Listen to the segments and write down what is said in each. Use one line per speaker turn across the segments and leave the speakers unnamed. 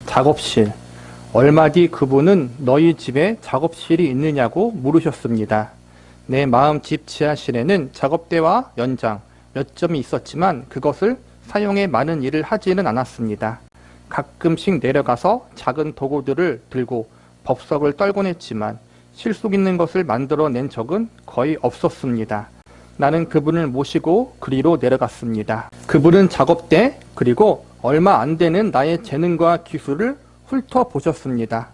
작업실. 얼마 뒤 그분은 너희 집에 작업실이 있느냐고 물으셨습니다. 내 마음 집 지하실에는 작업대와 연장 몇 점이 있었지만 그것을 사용해 많은 일을 하지는 않았습니다. 가끔씩 내려가서 작은 도구들을 들고 법석을 떨곤 했지만 실속 있는 것을 만들어낸 적은 거의 없었습니다. 나는 그분을 모시고 그리로 내려갔습니다. 그분은 작업대 그리고 얼마 안 되는 나의 재능과 기술을 훑어보셨습니다.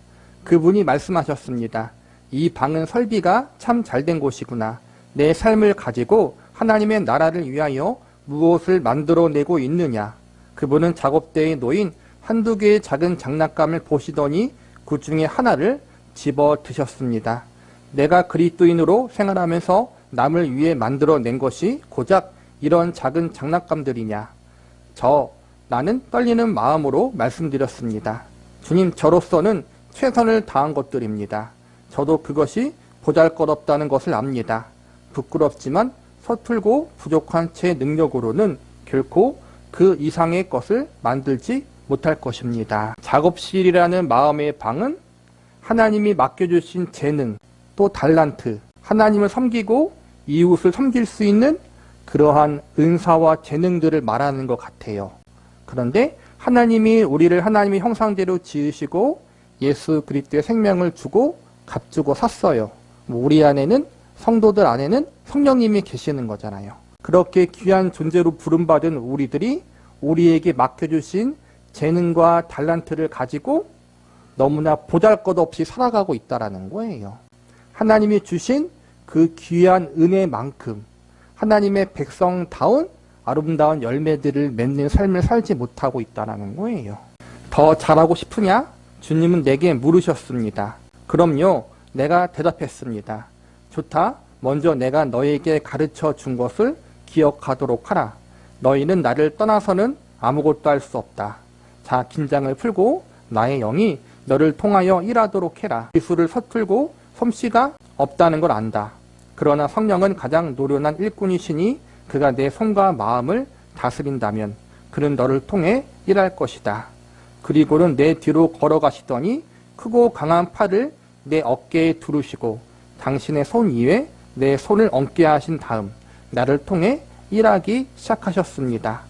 그분이 말씀하셨습니다. 이 방은 설비가 참 잘된 곳이구나. 내 삶을 가지고 하나님의 나라를 위하여 무엇을 만들어내고 있느냐. 그분은 작업대에 놓인 한두 개의 작은 장난감을 보시더니 그 중에 하나를 집어 드셨습니다. 내가 그리스도인으로 생활하면서 남을 위해 만들어낸 것이 고작 이런 작은 장난감들이냐. 나는 떨리는 마음으로 말씀드렸습니다. 주님, 저로서는 최선을 다한 것들입니다. 저도 그것이 보잘것없다는 것을 압니다. 부끄럽지만 서툴고 부족한 제 능력으로는 결코 그 이상의 것을 만들지 못할 것입니다. 작업실이라는 마음의 방은 하나님이 맡겨주신 재능, 또 달란트, 하나님을 섬기고 이웃을 섬길 수 있는 그러한 은사와 재능들을 말하는 것 같아요. 그런데 하나님이 우리를 하나님의 형상대로 지으시고 예수 그리스도의 생명을 주고 값주고 샀어요. 우리 안에는, 성도들 안에는 성령님이 계시는 거잖아요. 그렇게 귀한 존재로 부름받은 우리들이 우리에게 맡겨주신 재능과 달란트를 가지고 너무나 보잘것없이 살아가고 있다는 거예요. 하나님이 주신 그 귀한 은혜만큼 하나님의 백성다운 아름다운 열매들을 맺는 삶을 살지 못하고 있다는 거예요. 더 잘하고 싶으냐? 주님은 내게 물으셨습니다. 그럼요, 내가 대답했습니다. 좋다. 먼저 내가 너에게 가르쳐 준 것을 기억하도록 하라. 너희는 나를 떠나서는 아무것도 할 수 없다. 자, 긴장을 풀고 나의 영이 너를 통하여 일하도록 해라. 기술을 서툴고 솜씨가 없다는 걸 안다. 그러나 성령은 가장 노련한 일꾼이시니 그가 내 손과 마음을 다스린다면 그는 너를 통해 일할 것이다. 그리고는 내 뒤로 걸어가시더니 크고 강한 팔을 내 어깨에 두르시고 당신의 손 위에 내 손을 얹게 하신 다음 나를 통해 일하기 시작하셨습니다.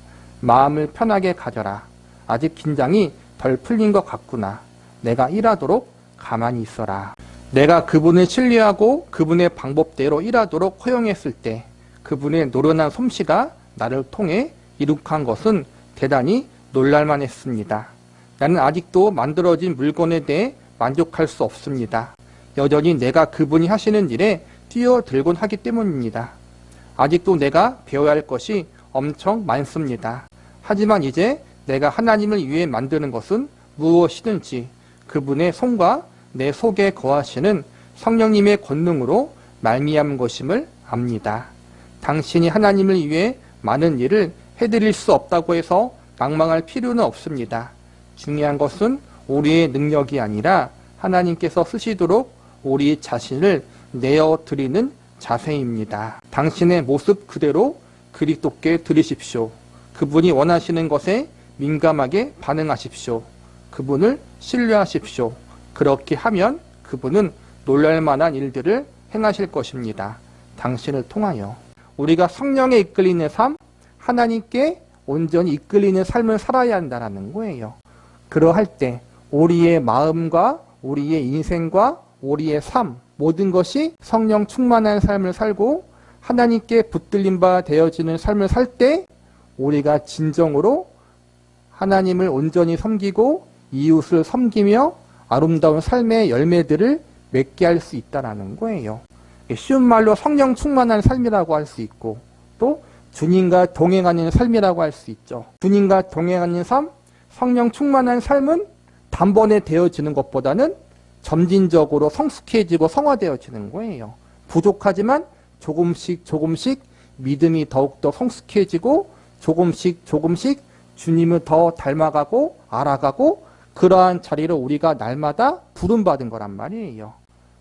마음을 편하게 가져라. 아직 긴장이 덜 풀린 것 같구나. 내가 일하도록 가만히 있어라. 내가 그분을 신뢰하고 그분의 방법대로 일하도록 허용했을 때 그분의 노련한 솜씨가 나를 통해 이룩한 것은 대단히 놀랄만 했습니다. 나는 아직도 만들어진 물건에 대해 만족할 수 없습니다. 여전히 내가 그분이 하시는 일에 뛰어들곤 하기 때문입니다. 아직도 내가 배워야 할 것이 엄청 많습니다. 하지만 이제 내가 하나님을 위해 만드는 것은 무엇이든지 그분의 손과 내 속에 거하시는 성령님의 권능으로 말미암은 것임을 압니다. 당신이 하나님을 위해 많은 일을 해드릴 수 없다고 해서 망망할 필요는 없습니다. 중요한 것은 우리의 능력이 아니라 하나님께서 쓰시도록 우리 자신을 내어드리는 자세입니다. 당신의 모습 그대로 그리스도께 드리십시오. 그분이 원하시는 것에 민감하게 반응하십시오. 그분을 신뢰하십시오. 그렇게 하면 그분은 놀랄만한 일들을 행하실 것입니다. 당신을 통하여. 우리가 성령에 이끌리는 삶, 하나님께 온전히 이끌리는 삶을 살아야 한다는 거예요. 그러할 때 우리의 마음과 우리의 인생과 우리의 삶, 모든 것이 성령 충만한 삶을 살고 하나님께 붙들림 바 되어지는 삶을 살 때 우리가 진정으로 하나님을 온전히 섬기고 이웃을 섬기며 아름다운 삶의 열매들을 맺게 할 수 있다는 거예요. 쉬운 말로 성령 충만한 삶이라고 할 수 있고 또 주님과 동행하는 삶이라고 할 수 있죠. 주님과 동행하는 삶, 성령 충만한 삶은 단번에 되어지는 것보다는 점진적으로 성숙해지고 성화되어지는 거예요. 부족하지만 조금씩 믿음이 더욱더 성숙해지고 조금씩 주님을 더 닮아가고 알아가고 그러한 자리로 우리가 날마다 부름받은 거란 말이에요.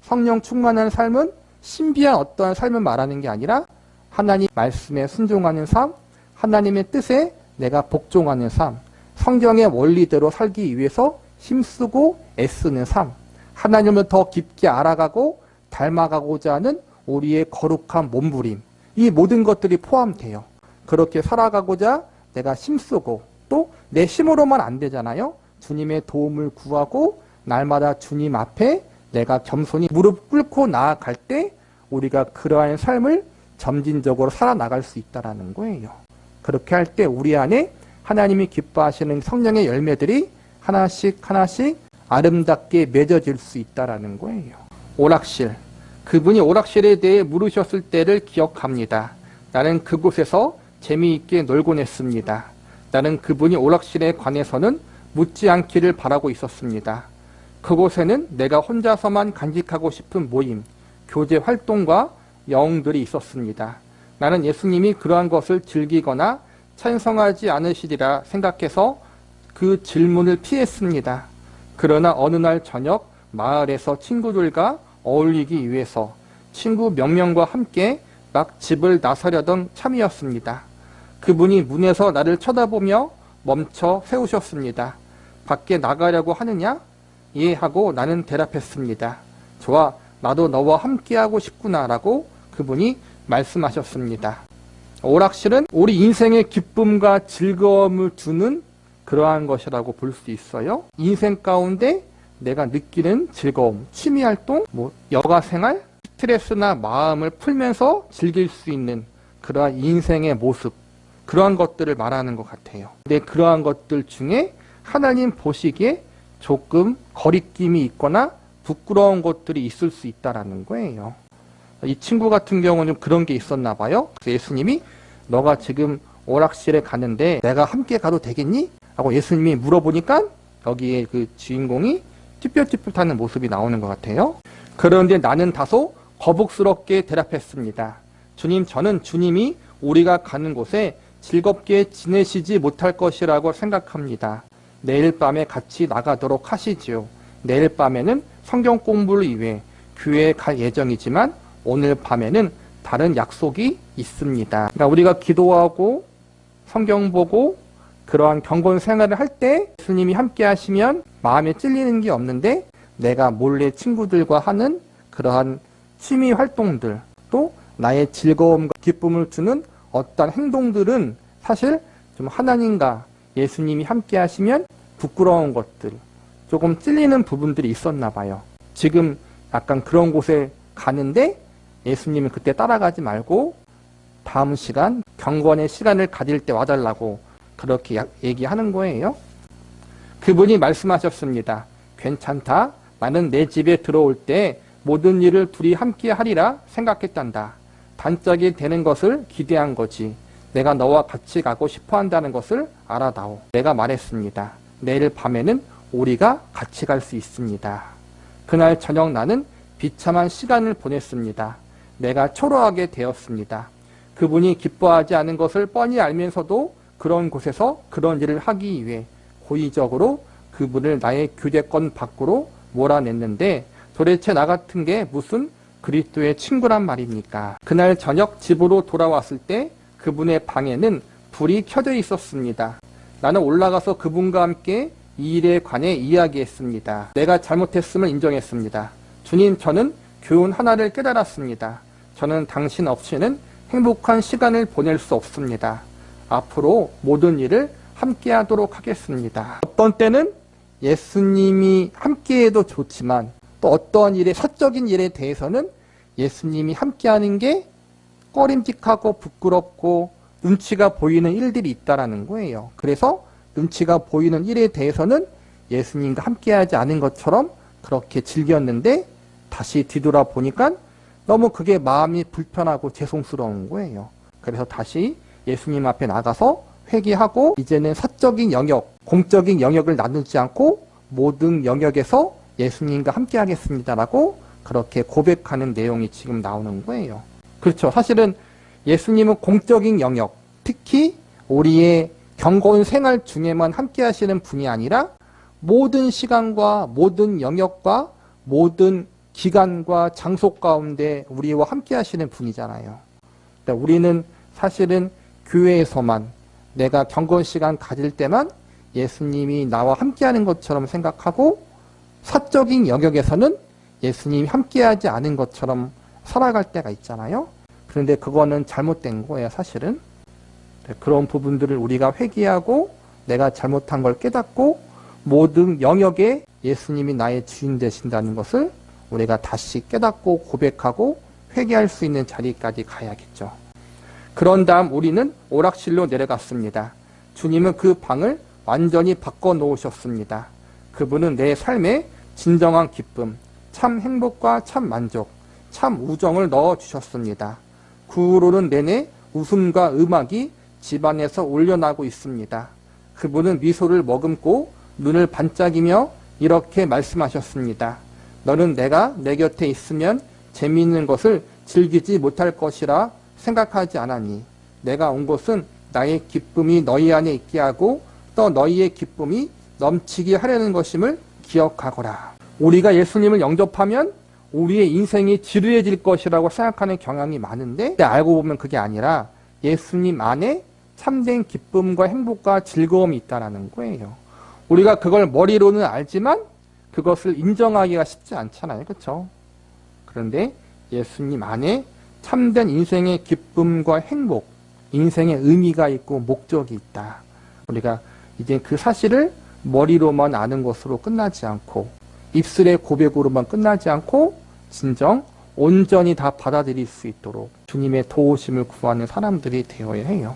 성령 충만한 삶은 신비한 어떠한 삶을 말하는 게 아니라 하나님 말씀에 순종하는 삶, 하나님의 뜻에 내가 복종하는 삶, 성경의 원리대로 살기 위해서 힘쓰고 애쓰는 삶, 하나님을 더 깊게 알아가고 닮아가고자 하는 우리의 거룩한 몸부림, 이 모든 것들이 포함돼요. 그렇게 살아가고자 내가 힘쓰고, 또 내 힘으로만 안 되잖아요. 주님의 도움을 구하고 날마다 주님 앞에 내가 겸손히 무릎 꿇고 나아갈 때 우리가 그러한 삶을 점진적으로 살아나갈 수 있다는 거예요. 그렇게 할 때 우리 안에 하나님이 기뻐하시는 성령의 열매들이 하나씩 하나씩 아름답게 맺어질 수 있다는 거예요. 오락실, 그분이 오락실에 대해 물으셨을 때를 기억합니다. 나는 그곳에서 재미있게 놀곤 했습니다. 나는 그분이 오락실에 관해서는 묻지 않기를 바라고 있었습니다. 그곳에는 내가 혼자서만 간직하고 싶은 모임, 교제 활동과 영들이 있었습니다. 나는 예수님이 그러한 것을 즐기거나 찬성하지 않으시리라 생각해서 그 질문을 피했습니다. 그러나 어느 날 저녁 마을에서 친구들과 어울리기 위해서 친구 몇 명과 함께 막 집을 나서려던 참이었습니다. 그분이 문에서 나를 쳐다보며 멈춰 세우셨습니다. 밖에 나가려고 하느냐? 예 하고 나는 대답했습니다. 좋아, 나도 너와 함께하고 싶구나 라고 그분이 말씀하셨습니다. 오락실은 우리 인생의 기쁨과 즐거움을 주는 그러한 것이라고 볼 수 있어요. 인생 가운데 내가 느끼는 즐거움, 취미활동, 여가생활, 스트레스나 마음을 풀면서 즐길 수 있는 그러한 인생의 모습, 그러한 것들을 말하는 것 같아요. 근데 그러한 것들 중에 하나님 보시기에 조금 거리낌이 있거나 부끄러운 것들이 있을 수 있다는 거예요. 이 친구 같은 경우는 그런 게 있었나 봐요. 그래서 예수님이 너가 지금 오락실에 가는데 내가 함께 가도 되겠니? 하고 예수님이 물어보니까 여기에 그 주인공이 쭈뼛쭈뼛하는 모습이 나오는 것 같아요. 그런데 나는 다소 거북스럽게 대답했습니다. 주님, 저는 주님이 우리가 가는 곳에 즐겁게 지내시지 못할 것이라고 생각합니다. 내일 밤에 같이 나가도록 하시지요. 내일 밤에는 성경 공부를 위해 교회에 갈 예정이지만 오늘 밤에는 다른 약속이 있습니다. 그러니까 우리가 기도하고 성경 보고 그러한 경건 생활을 할 때 예수님이 함께 하시면 마음에 찔리는 게 없는데 내가 몰래 친구들과 하는 그러한 취미 활동들, 또 나의 즐거움과 기쁨을 주는 어떤 행동들은 사실 좀 하나님과 예수님이 함께 하시면 부끄러운 것들, 조금 찔리는 부분들이 있었나 봐요. 지금 약간 그런 곳에 가는데 예수님은 그때 따라가지 말고 다음 시간, 경건의 시간을 가질 때 와달라고 그렇게 얘기하는 거예요. 그분이 말씀하셨습니다. 괜찮다. 나는 내 집에 들어올 때 모든 일을 둘이 함께 하리라 생각했단다. 단짝이 되는 것을 기대한 거지. 내가 너와 같이 가고 싶어 한다는 것을 알아다오. 내가 말했습니다. 내일 밤에는 우리가 같이 갈 수 있습니다. 그날 저녁 나는 비참한 시간을 보냈습니다. 내가 초라하게 되었습니다. 그분이 기뻐하지 않은 것을 뻔히 알면서도 그런 곳에서 그런 일을 하기 위해 고의적으로 그분을 나의 교제권 밖으로 몰아냈는데 도대체 나 같은 게 무슨 그리스도의 친구란 말입니까? 그날 저녁 집으로 돌아왔을 때 그분의 방에는 불이 켜져 있었습니다. 나는 올라가서 그분과 함께 이 일에 관해 이야기했습니다. 내가 잘못했음을 인정했습니다. 주님, 저는 교훈 하나를 깨달았습니다. 저는 당신 없이는 행복한 시간을 보낼 수 없습니다. 앞으로 모든 일을 함께 하도록 하겠습니다. 어떤 때는 예수님이 함께해도 좋지만 또 어떤 일에, 사적인 일에 대해서는 예수님이 함께하는 게 꺼림직하고 부끄럽고 눈치가 보이는 일들이 있다라는 거예요. 그래서 눈치가 보이는 일에 대해서는 예수님과 함께하지 않은 것처럼 그렇게 즐겼는데 다시 뒤돌아보니까 너무 그게 마음이 불편하고 죄송스러운 거예요. 그래서 다시 예수님 앞에 나가서 회개하고 이제는 사적인 영역, 공적인 영역을 나누지 않고 모든 영역에서 예수님과 함께 하겠습니다라고 그렇게 고백하는 내용이 지금 나오는 거예요. 그렇죠. 사실은 예수님은 공적인 영역, 특히 우리의 경건 생활 중에만 함께 하시는 분이 아니라 모든 시간과 모든 영역과 모든 기간과 장소 가운데 우리와 함께 하시는 분이잖아요. 그러니까 우리는 사실은 교회에서만 내가 경건 시간 가질 때만 예수님이 나와 함께하는 것처럼 생각하고 사적인 영역에서는 예수님이 함께하지 않은 것처럼 살아갈 때가 있잖아요. 그런데 그거는 잘못된 거예요, 사실은. 그런 부분들을 우리가 회개하고 내가 잘못한 걸 깨닫고 모든 영역에 예수님이 나의 주인 되신다는 것을 우리가 다시 깨닫고 고백하고 회개할 수 있는 자리까지 가야겠죠. 그런 다음 우리는 오락실로 내려갔습니다. 주님은 그 방을 완전히 바꿔 놓으셨습니다. 그분은 내 삶에 진정한 기쁨, 참 행복과 참 만족, 참 우정을 넣어주셨습니다. 그 후로는 내내 웃음과 음악이 집안에서 울려나고 있습니다. 그분은 미소를 머금고 눈을 반짝이며 이렇게 말씀하셨습니다. 너는 내가 내 곁에 있으면 재미있는 것을 즐기지 못할 것이라 생각하지 않았니? 내가 온 곳은 나의 기쁨이 너희 안에 있게 하고 또 너희의 기쁨이 넘치게 하려는 것임을 기억하거라. 우리가 예수님을 영접하면 우리의 인생이 지루해질 것이라고 생각하는 경향이 많은데 알고 보면 그게 아니라 예수님 안에 참된 기쁨과 행복과 즐거움이 있다는 거예요. 우리가 그걸 머리로는 알지만 그것을 인정하기가 쉽지 않잖아요. 그렇죠? 그런데 예수님 안에 참된 인생의 기쁨과 행복, 인생의 의미가 있고 목적이 있다. 우리가 이제 그 사실을 머리로만 아는 것으로 끝나지 않고 입술의 고백으로만 끝나지 않고 진정 온전히 다 받아들일 수 있도록 주님의 도우심을 구하는 사람들이 되어야 해요.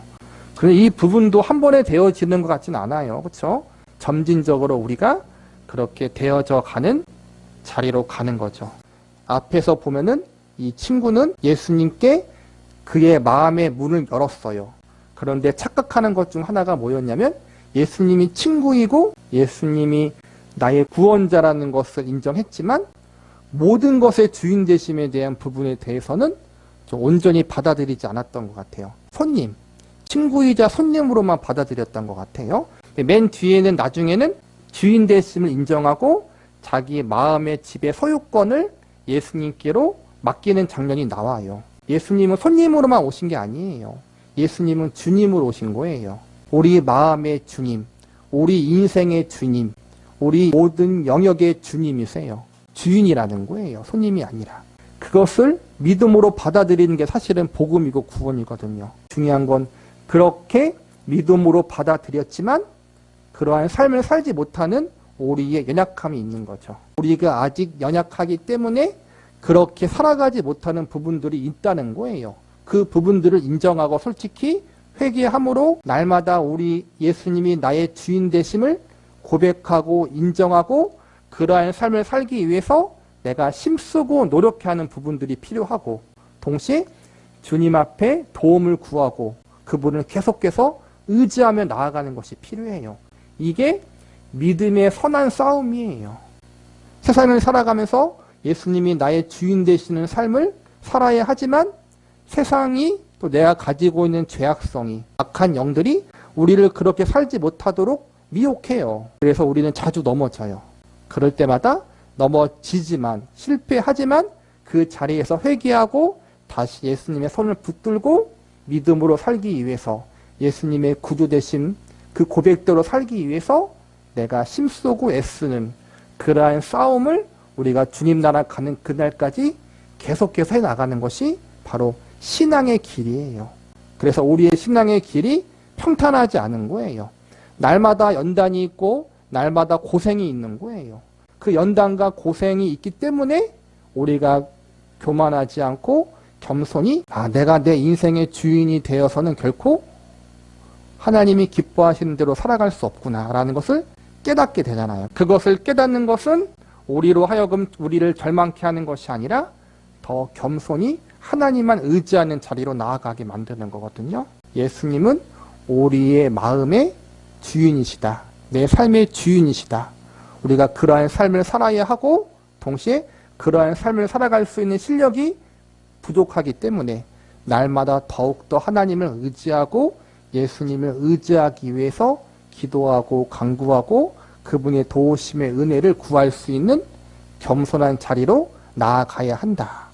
그런데 이 부분도 한 번에 되어지는 것 같지는 않아요. 그렇죠? 점진적으로 우리가 그렇게 되어져 가는 자리로 가는 거죠. 앞에서 보면은 이 친구는 예수님께 그의 마음의 문을 열었어요. 그런데 착각하는 것 중 하나가 뭐였냐면 예수님이 친구이고 예수님이 나의 구원자라는 것을 인정했지만 모든 것의 주인 되심에 대한 부분에 대해서는 좀 온전히 받아들이지 않았던 것 같아요. 손님, 친구이자 손님으로만 받아들였던 것 같아요. 맨 뒤에는 나중에는 주인 되심을 인정하고 자기 마음의 집의 소유권을 예수님께로 맡기는 장면이 나와요. 예수님은 손님으로만 오신 게 아니에요. 예수님은 주님으로 오신 거예요. 우리 마음의 주님, 우리 인생의 주님, 우리 모든 영역의 주님이세요. 주인이라는 거예요. 손님이 아니라. 그것을 믿음으로 받아들이는 게 사실은 복음이고 구원이거든요. 중요한 건 그렇게 믿음으로 받아들였지만 그러한 삶을 살지 못하는 우리의 연약함이 있는 거죠. 우리가 아직 연약하기 때문에 그렇게 살아가지 못하는 부분들이 있다는 거예요. 그 부분들을 인정하고 솔직히 회개함으로 날마다 우리 예수님이 나의 주인 되심을 고백하고 인정하고 그러한 삶을 살기 위해서 내가 힘쓰고 노력하는 부분들이 필요하고 동시에 주님 앞에 도움을 구하고 그분을 계속해서 의지하며 나아가는 것이 필요해요. 이게 믿음의 선한 싸움이에요. 세상을 살아가면서 예수님이 나의 주인 되시는 삶을 살아야 하지만 세상이 또 내가 가지고 있는 죄악성이 악한 영들이 우리를 그렇게 살지 못하도록 미혹해요. 그래서 우리는 자주 넘어져요. 그럴 때마다 넘어지지만 실패하지만 그 자리에서 회개하고 다시 예수님의 손을 붙들고 믿음으로 살기 위해서 예수님의 구주 되심 그 고백대로 살기 위해서 내가 힘쓰고 애쓰는 그러한 싸움을 우리가 주님 나라 가는 그날까지 계속해서 해나가는 것이 바로 신앙의 길이에요. 그래서 우리의 신앙의 길이 평탄하지 않은 거예요. 날마다 연단이 있고 날마다 고생이 있는 거예요. 그 연단과 고생이 있기 때문에 우리가 교만하지 않고 겸손히 내가 내 인생의 주인이 되어서는 결코 하나님이 기뻐하시는 대로 살아갈 수 없구나 라는 것을 깨닫게 되잖아요. 그것을 깨닫는 것은 우리로 하여금 우리를 절망케 하는 것이 아니라 더 겸손히 하나님만 의지하는 자리로 나아가게 만드는 거거든요. 예수님은 우리의 마음의 주인이시다. 내 삶의 주인이시다. 우리가 그러한 삶을 살아야 하고 동시에 그러한 삶을 살아갈 수 있는 실력이 부족하기 때문에 날마다 더욱더 하나님을 의지하고 예수님을 의지하기 위해서 기도하고 간구하고 그분의 도우심의 은혜를 구할 수 있는 겸손한 자리로 나아가야 한다.